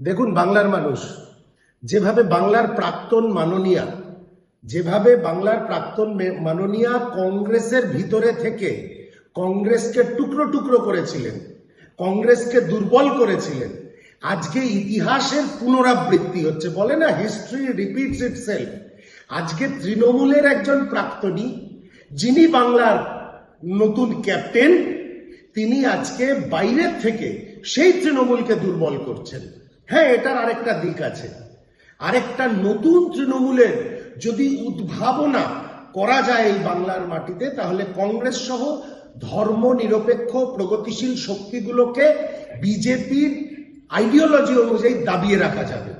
দেখুন, বাংলার মানুষ যেভাবে বাংলার প্রাক্তন মাননীয়া কংগ্রেসের ভিতরে থেকে কংগ্রেসকে টুকরো টুকরো করেছিলেন, কংগ্রেসকে দুর্বল করেছিলেন, আজকে ইতিহাসের পুনরাবৃত্তি হচ্ছে। বলে না, হিস্ট্রি রিপিটস ইটসেলফ। আজকে তৃণমূলের একজন প্রাক্তনী, যিনি বাংলার নতুন ক্যাপ্টেন, তিনি আজকে বাইরের থেকে সেই তৃণমূলকে দুর্বল করছেন। হ্যাঁ, এটার আরেকটা দিক আছে। আরেকটা নতুন তৃণমূলের যদি উদ্ভাবনা করা যায় এই বাংলার মাটিতে, তাহলে কংগ্রেস সহ ধর্ম নিরপেক্ষ প্রগতিশীল শক্তিগুলোকে বিজেপির আইডিওলজি অনুযায়ী দাবিয়ে রাখা যাবে।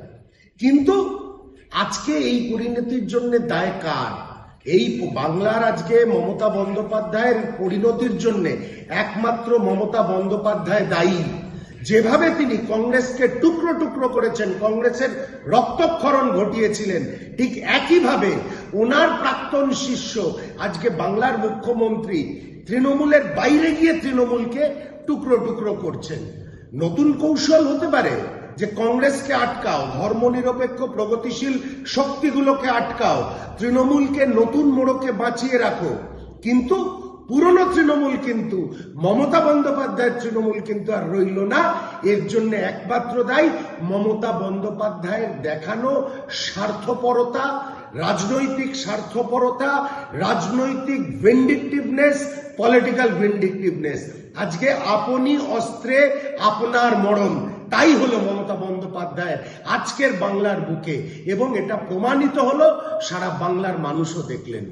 কিন্তু আজকে এই পরিণতির জন্য দায় কার? এই বাংলার আজকে মমতা বন্দ্যোপাধ্যায়ের পরিণতির জন্য একমাত্র মমতা বন্দ্যোপাধ্যায় দায়ী। যেভাবে তিনি কংগ্রেসকে টুকরো টুকরো করেছেন, কংগ্রেসের রক্তক্ষরণ ঘটিয়েছিলেন, ঠিক একইভাবে ওনার প্রাক্তন শিষ্য আজকে বাংলার মুখ্যমন্ত্রী তৃণমূলের বাইরে গিয়ে তৃণমূলকে টুকরো টুকরো করছেন। নতুন কৌশল হতে পারে যে কংগ্রেসকে আটকাও, ধর্মনিরপেক্ষ প্রগতিশীল শক্তিগুলোকে আটকাও, তৃণমূলকে নতুন মোড়কে বাঁচিয়ে রাখো। কিন্তু পুরনো তৃণমূল, কিন্তু মমতা বন্দ্যোপাধ্যায়ের তৃণমূল কিন্তু আর রইল না। এর জন্য একমাত্র দায়ী মমতা বন্দ্যোপাধ্যায়ের দেখানো স্বার্থপরতা, রাজনৈতিক স্বার্থপরতা, রাজনৈতিক ভিন্ডিকটিভনেস, পলিটিক্যাল ভিন্ডিকটিভনেস। আজকে আপনি অস্ত্রে আপনার মরণ, তাই হলো মমতা বন্দ্যোপাধ্যায়ের আজকের বাংলার বুকে, এবং এটা প্রমাণিত হলো, সারা বাংলার মানুষও দেখলেন।